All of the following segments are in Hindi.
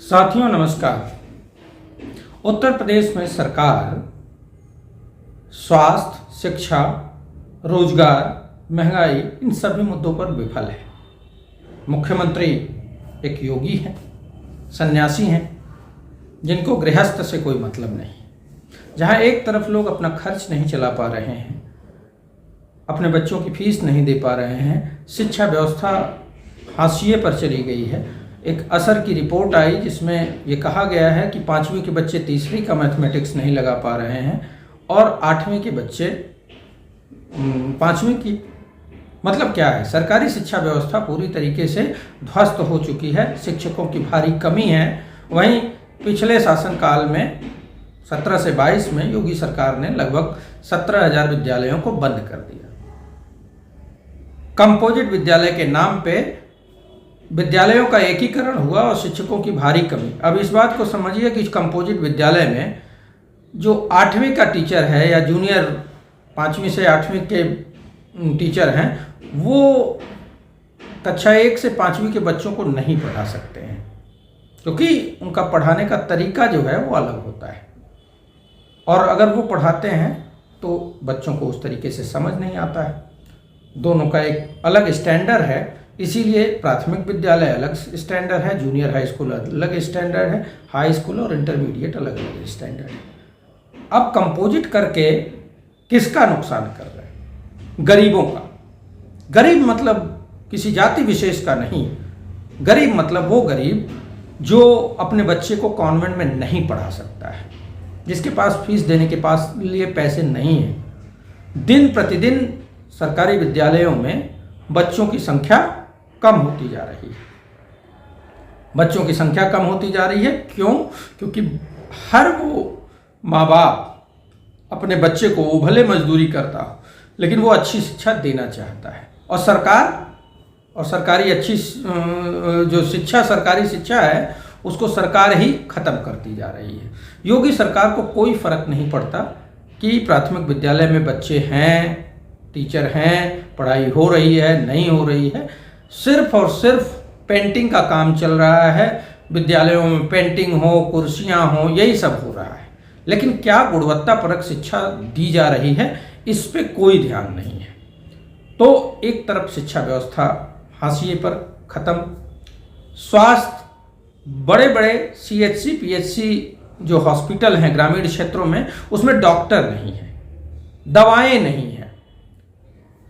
साथियों नमस्कार। उत्तर प्रदेश में सरकार स्वास्थ्य, शिक्षा, रोजगार, महंगाई इन सभी मुद्दों पर विफल है। मुख्यमंत्री एक योगी हैं, सन्यासी हैं, जिनको गृहस्थ से कोई मतलब नहीं। जहां एक तरफ लोग अपना खर्च नहीं चला पा रहे हैं, अपने बच्चों की फीस नहीं दे पा रहे हैं, शिक्षा व्यवस्था हाशिए पर चली गई है। एक असर की रिपोर्ट आई जिसमें ये कहा गया है कि 5वीं के बच्चे तीसरी का मैथमेटिक्स नहीं लगा पा रहे हैं और 8वीं के बच्चे 5वीं की। मतलब क्या है, सरकारी शिक्षा व्यवस्था पूरी तरीके से ध्वस्त हो चुकी है। शिक्षकों की भारी कमी है। वहीं पिछले शासनकाल में 17 से 22 में योगी सरकार ने लगभग 17,000 विद्यालयों को बंद कर दिया। कंपोजिट विद्यालय के नाम पे विद्यालयों का एकीकरण हुआ और शिक्षकों की भारी कमी। अब इस बात को समझिए कि कंपोजिट विद्यालय में जो 8वीं का टीचर है या जूनियर 5वीं से 8वीं के टीचर हैं, वो कक्षा 1 से 5वीं के बच्चों को नहीं पढ़ा सकते हैं, क्योंकि उनका पढ़ाने का तरीका जो है वो अलग होता है। और अगर वो पढ़ाते हैं तो बच्चों को उस तरीके से समझ नहीं आता है। दोनों का एक अलग स्टैंडर्ड है, इसीलिए प्राथमिक विद्यालय अलग स्टैंडर्ड है, जूनियर हाई स्कूल अलग स्टैंडर्ड है, हाई स्कूल और इंटरमीडिएट अलग अलग स्टैंडर्ड है। अब कंपोजिट करके किसका नुकसान कर रहे हैं? गरीबों का। गरीब मतलब किसी जाति विशेष का नहीं। गरीब मतलब वो गरीब जो अपने बच्चे को कॉन्वेंट में नहीं पढ़ा सकता है, जिसके पास फीस देने के पास लिए पैसे नहीं है। दिन प्रतिदिन सरकारी विद्यालयों में बच्चों की संख्या कम होती जा रही है। बच्चों की संख्या कम होती जा रही है क्यों? क्योंकि हर वो माँ बाप अपने बच्चे को, वो भले मजदूरी करता हो, लेकिन वो अच्छी शिक्षा देना चाहता है। और सरकार और सरकारी अच्छी जो शिक्षा, सरकारी शिक्षा है, उसको सरकार ही खत्म करती जा रही है। योगी सरकार को कोई फर्क नहीं पड़ता कि प्राथमिक विद्यालय में बच्चे हैं, टीचर हैं, पढ़ाई हो रही है, नहीं हो रही है। सिर्फ और सिर्फ पेंटिंग का काम चल रहा है। विद्यालयों में पेंटिंग हो, कुर्सियां हो, यही सब हो रहा है। लेकिन क्या गुणवत्तापरक शिक्षा दी जा रही है, इस पे कोई ध्यान नहीं है। तो एक तरफ शिक्षा व्यवस्था हाशिए पर खत्म, स्वास्थ्य, बड़े बड़े CHC, PHC जो हॉस्पिटल हैं ग्रामीण क्षेत्रों में, उसमें डॉक्टर नहीं है, दवाएं नहीं है,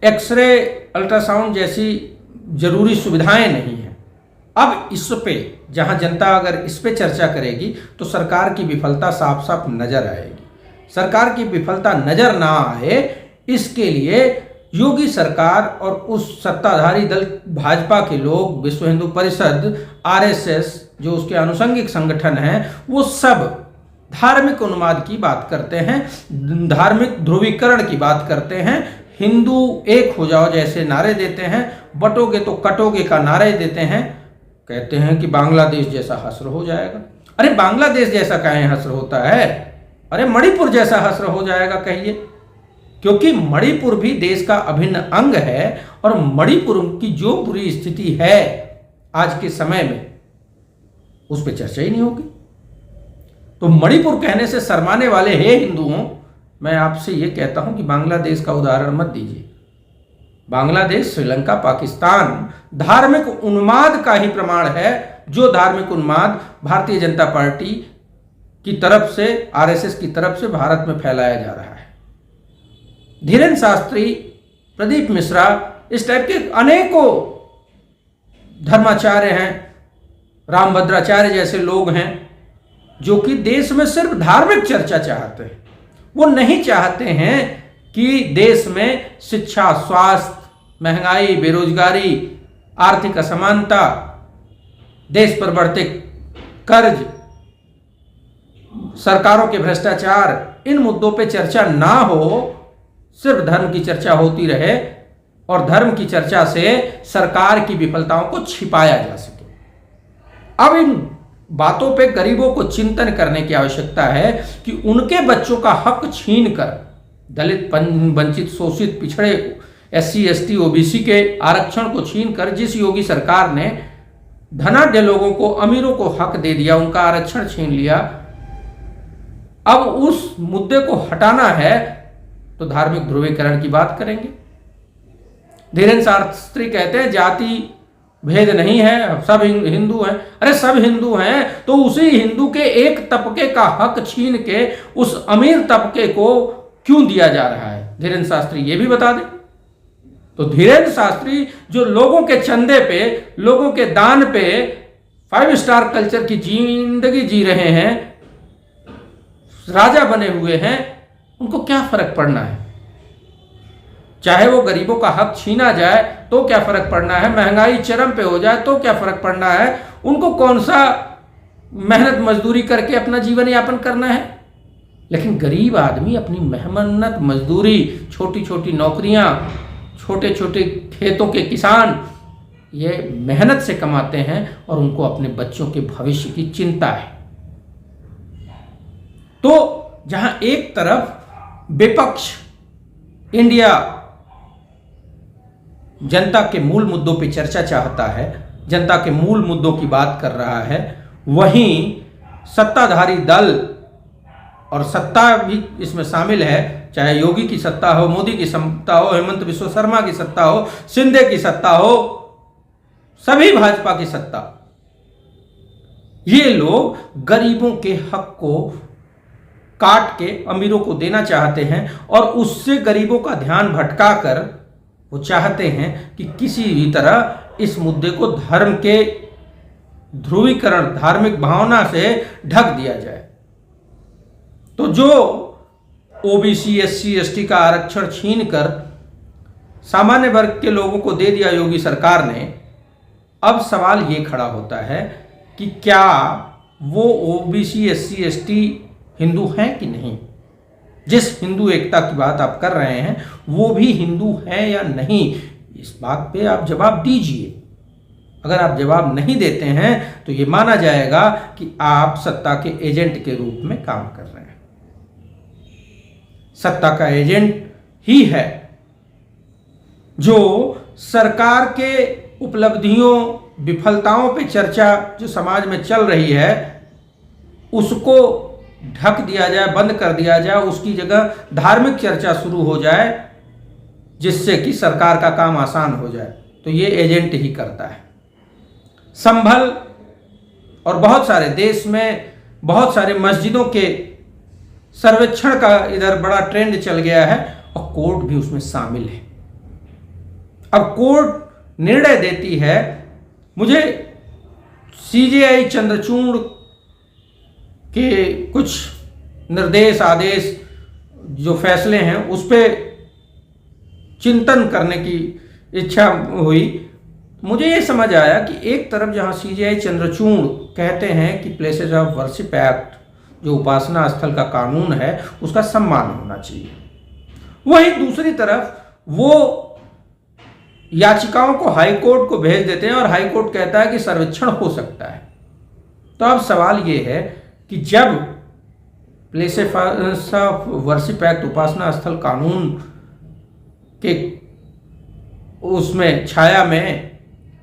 एक्सरे, अल्ट्रासाउंड जैसी जरूरी सुविधाएं नहीं हैं। अब इस पे जहां जनता अगर इस पे चर्चा करेगी तो सरकार की विफलता साफ साफ नजर आएगी। सरकार की विफलता नजर ना आए, इसके लिए योगी सरकार और उस सत्ताधारी दल भाजपा के लोग, विश्व हिंदू परिषद, RSS जो उसके आनुषंगिक संगठन हैं, वो सब धार्मिक उन्माद की बात करते हैं, धार्मिक ध्रुवीकरण की बात करते हैं, हिंदू एक हो जाओ जैसे नारे देते हैं, बटोगे तो कटोगे का नारे देते हैं। कहते हैं कि बांग्लादेश जैसा हश्र हो जाएगा। अरे बांग्लादेश जैसा काहे हश्र होता है? अरे मणिपुर जैसा हश्र हो जाएगा कहिए, क्योंकि मणिपुर भी देश का अभिन्न अंग है और मणिपुर की जो बुरी स्थिति है आज के समय में, उस पर चर्चा ही नहीं होगी। तो मणिपुर कहने से शर्माने वाले हे हिंदुओं, मैं आपसे ये कहता हूं कि बांग्लादेश का उदाहरण मत दीजिए। बांग्लादेश, श्रीलंका, पाकिस्तान धार्मिक उन्माद का ही प्रमाण है, जो धार्मिक उन्माद भारतीय जनता पार्टी की तरफ से, RSS की तरफ से भारत में फैलाया जा रहा है। धीरेन्द्र शास्त्री, प्रदीप मिश्रा, इस टाइप के अनेकों धर्माचार्य हैं, रामभद्राचार्य जैसे लोग हैं, जो कि देश में सिर्फ धार्मिक चर्चा चाहते हैं। वो नहीं चाहते हैं कि देश में शिक्षा, स्वास्थ्य, महंगाई, बेरोजगारी, आर्थिक असमानता, देश पर बढ़ते कर्ज, सरकारों के भ्रष्टाचार, इन मुद्दों पे चर्चा ना हो, सिर्फ धर्म की चर्चा होती रहे और धर्म की चर्चा से सरकार की विफलताओं को छिपाया जा सके। अब इन बातों पे गरीबों को चिंतन करने की आवश्यकता है कि उनके बच्चों का हक छीनकर, दलित, वंचित, शोषित, पिछड़े, SC, ST, OBC के आरक्षण को छीनकर जिस योगी सरकार ने धनाढ्य लोगों को, अमीरों को हक दे दिया, उनका आरक्षण छीन लिया। अब उस मुद्दे को हटाना है तो धार्मिक ध्रुवीकरण की बात करेंगे। धीरेन्द्र शास्त्री कहते हैं जाति भेद नहीं है, सब हिंदू हैं। अरे सब हिंदू हैं तो उसी हिंदू के एक तबके का हक छीन के उस अमीर तबके को क्यों दिया जा रहा है? धीरेन्द्र शास्त्री ये भी बता दें। तो धीरेन्द्र शास्त्री जो लोगों के चंदे पे, लोगों के दान पे 5 स्टार कल्चर की जिंदगी जी रहे हैं, राजा बने हुए हैं, उनको क्या फर्क पड़ना है? चाहे वो गरीबों का हक छीना जाए तो क्या फर्क पड़ना है, महंगाई चरम पे हो जाए तो क्या फर्क पड़ना है, उनको कौन सा मेहनत मजदूरी करके अपना जीवन यापन करना है। लेकिन गरीब आदमी अपनी मेहनत मजदूरी, छोटी छोटी नौकरियां, छोटे छोटे खेतों के किसान ये मेहनत से कमाते हैं और उनको अपने बच्चों के भविष्य की चिंता है। तो जहां एक तरफ विपक्ष इंडिया जनता के मूल मुद्दों पे चर्चा चाहता है, जनता के मूल मुद्दों की बात कर रहा है, वहीं सत्ताधारी दल, और सत्ता भी इसमें शामिल है, चाहे योगी की सत्ता हो, मोदी की सत्ता हो, हेमंत बिश्व शर्मा की सत्ता हो, शिंदे की सत्ता हो, सभी भाजपा की सत्ता, ये लोग गरीबों के हक को काट के अमीरों को देना चाहते हैं और उससे गरीबों का ध्यान भटकाकर वो चाहते हैं कि किसी भी तरह इस मुद्दे को धर्म के ध्रुवीकरण, धार्मिक भावना से ढक दिया जाए। तो जो ओबीसी, एससी, एसटी का आरक्षण छीनकर सामान्य वर्ग के लोगों को दे दिया योगी सरकार ने, अब सवाल ये खड़ा होता है कि क्या वो ओबीसी, एससी, एसटी हिंदू हैं कि नहीं? जिस हिंदू एकता की बात आप कर रहे हैं वो भी हिंदू है या नहीं, इस बात पे आप जवाब दीजिए। अगर आप जवाब नहीं देते हैं तो ये माना जाएगा कि आप सत्ता के एजेंट के रूप में काम कर रहे हैं। सत्ता का एजेंट ही है जो सरकार के उपलब्धियों, विफलताओं पे चर्चा जो समाज में चल रही है उसको ढक दिया जाए, बंद कर दिया जाए, उसकी जगह धार्मिक चर्चा शुरू हो जाए जिससे कि सरकार का काम आसान हो जाए। तो ये एजेंट ही करता है। संभल और बहुत सारे देश में बहुत सारे मस्जिदों के सर्वेक्षण का इधर बड़ा ट्रेंड चल गया है और कोर्ट भी उसमें शामिल है। अब कोर्ट निर्णय देती है, मुझे सीजेआई चंद्रचूड़ के कुछ निर्देश, आदेश, जो फैसले हैं उस पर चिंतन करने की इच्छा हुई। मुझे ये समझ आया कि एक तरफ जहां सीजेआई चंद्रचूड़ कहते हैं कि प्लेसेस ऑफ वर्शिप एक्ट, जो उपासना स्थल का कानून है, उसका सम्मान होना चाहिए, वहीं दूसरी तरफ वो याचिकाओं को हाई कोर्ट को भेज देते हैं और हाई कोर्ट कहता है कि सर्वेक्षण हो सकता है। तो अब सवाल ये है कि जब प्लेसेस ऑफ वर्शिप एक्ट, उपासना स्थल कानून के उसमें छाया में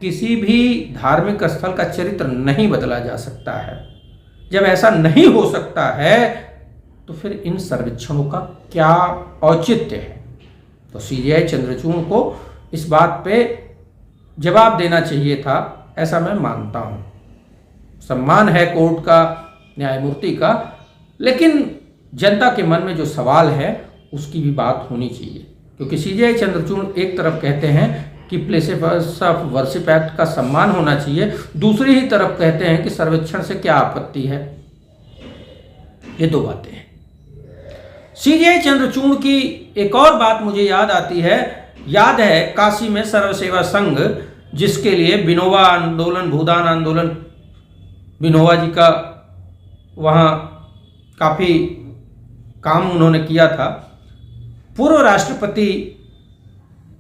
किसी भी धार्मिक स्थल का चरित्र नहीं बदला जा सकता है, जब ऐसा नहीं हो सकता है तो फिर इन सर्वेक्षणों का क्या औचित्य है? तो सीजेआई चंद्रचूड़ को इस बात पे जवाब देना चाहिए था, ऐसा मैं मानता हूं। सम्मान है कोर्ट का, न्यायमूर्ति का, लेकिन जनता के मन में जो सवाल है उसकी भी बात होनी चाहिए। क्योंकि सीजेआई चंद्रचूड़ एक तरफ कहते हैं कि प्लेसेस ऑफ वर्शिप एक्ट का सम्मान होना चाहिए, दूसरी ही तरफ कहते हैं कि सर्वेक्षण से क्या आपत्ति है। ये दो बातें हैं। सीजेआई चंद्रचूड़ की एक और बात मुझे याद आती है, याद है काशी में सर्व सेवा संघ, जिसके लिए विनोबा आंदोलन, भूदान आंदोलन, विनोबा जी का वहाँ काफ़ी काम उन्होंने किया था। पूर्व राष्ट्रपति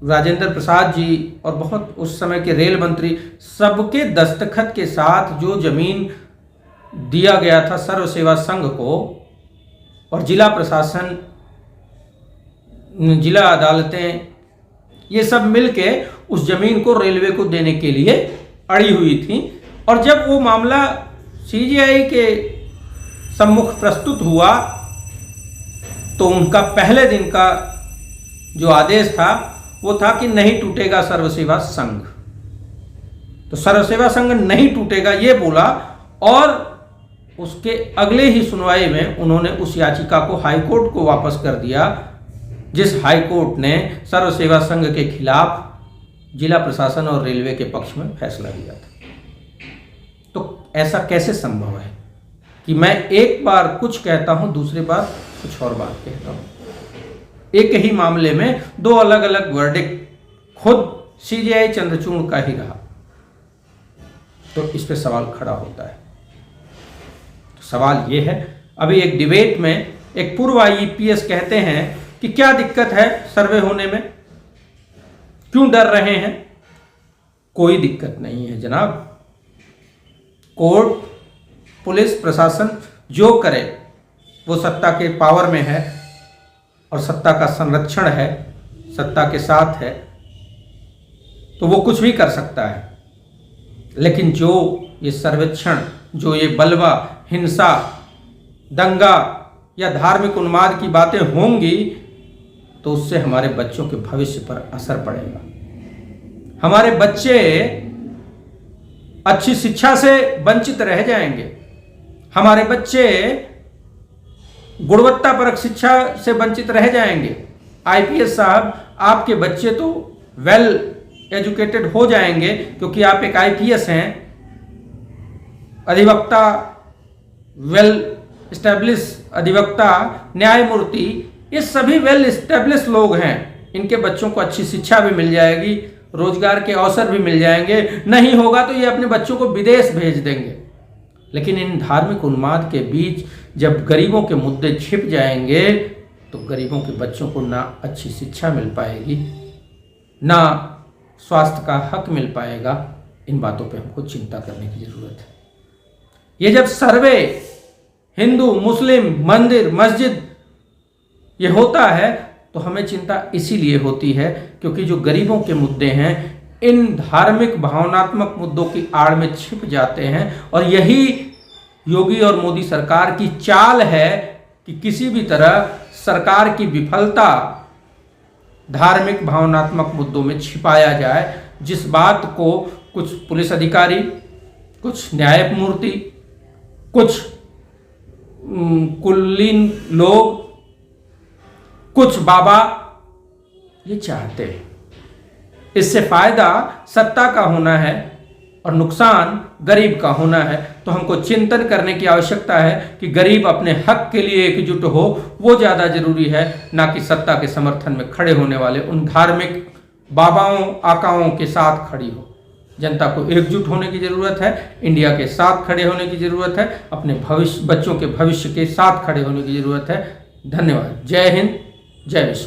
राजेंद्र प्रसाद जी और बहुत उस समय के रेल मंत्री, सबके दस्तखत के साथ जो जमीन दिया गया था सर्व सेवा संघ को, और जिला प्रशासन, जिला अदालतें, ये सब मिलके उस जमीन को रेलवे को देने के लिए अड़ी हुई थी। और जब वो मामला सीजीआई के सम्मुख प्रस्तुत हुआ तो उनका पहले दिन का जो आदेश था वो था कि नहीं टूटेगा सर्व सेवा संघ। तो सर्व सेवा संघ नहीं टूटेगा ये बोला, और उसके अगले ही सुनवाई में उन्होंने उस याचिका को हाईकोर्ट को वापस कर दिया, जिस हाईकोर्ट ने सर्व सेवा संघ के खिलाफ जिला प्रशासन और रेलवे के पक्ष में फैसला दिया था। तो ऐसा कैसे संभव है कि मैं एक बार कुछ कहता हूं, दूसरी बार कुछ और बात कहता हूं। एक ही मामले में दो अलग अलग वर्डिक्ट खुद सीजीआई चंद्रचूड़ का ही रहा, तो इस पे सवाल खड़ा होता है। तो सवाल ये है, अभी एक डिबेट में एक पूर्व आईपीएस कहते हैं कि क्या दिक्कत है सर्वे होने में, क्यों डर रहे हैं? कोई दिक्कत नहीं है जनाब। कोर्ट, पुलिस, प्रशासन जो करे वो सत्ता के पावर में है और सत्ता का संरक्षण है, सत्ता के साथ है, तो वो कुछ भी कर सकता है। लेकिन जो ये सर्वेक्षण, जो ये बलवा, हिंसा, दंगा या धार्मिक उन्माद की बातें होंगी तो उससे हमारे बच्चों के भविष्य पर असर पड़ेगा। हमारे बच्चे अच्छी शिक्षा से वंचित रह जाएंगे, हमारे बच्चे गुणवत्तापरक शिक्षा से वंचित रह जाएंगे। आईपीएस साहब, आपके बच्चे तो वेल एजुकेटेड हो जाएंगे क्योंकि आप एक आईपीएस हैं, अधिवक्ता, वेल एस्टेब्लिश अधिवक्ता, न्यायमूर्ति, ये सभी वेल एस्टेब्लिश लोग हैं। इनके बच्चों को अच्छी शिक्षा भी मिल जाएगी, रोजगार के अवसर भी मिल जाएंगे। नहीं होगा तो ये अपने बच्चों को विदेश भेज देंगे। लेकिन इन धार्मिक उन्माद के बीच जब गरीबों के मुद्दे छिप जाएंगे तो गरीबों के बच्चों को ना अच्छी शिक्षा मिल पाएगी, ना स्वास्थ्य का हक मिल पाएगा। इन बातों पे हमको चिंता करने की जरूरत है। ये जब सर्वे हिंदू, मुस्लिम, मंदिर, मस्जिद ये होता है तो हमें चिंता इसीलिए होती है क्योंकि जो गरीबों के मुद्दे हैं इन धार्मिक भावनात्मक मुद्दों की आड़ में छिप जाते हैं। और यही योगी और मोदी सरकार की चाल है कि किसी भी तरह सरकार की विफलता धार्मिक भावनात्मक मुद्दों में छिपाया जाए, जिस बात को कुछ पुलिस अधिकारी, कुछ न्यायमूर्ति, कुछ कुलीन लोग, कुछ बाबा ये चाहते हैं। इससे फायदा सत्ता का होना है और नुकसान गरीब का होना है। तो हमको चिंतन करने की आवश्यकता है कि गरीब अपने हक के लिए एकजुट हो, वो ज़्यादा जरूरी है, ना कि सत्ता के समर्थन में खड़े होने वाले उन धार्मिक बाबाओं, आकाओं के साथ खड़ी हो। जनता को एकजुट होने की जरूरत है, इंडिया के साथ खड़े होने की जरूरत है, अपने भविष्य, बच्चों के भविष्य के साथ खड़े होने की जरूरत है। धन्यवाद। जय हिंद, जय विश्व।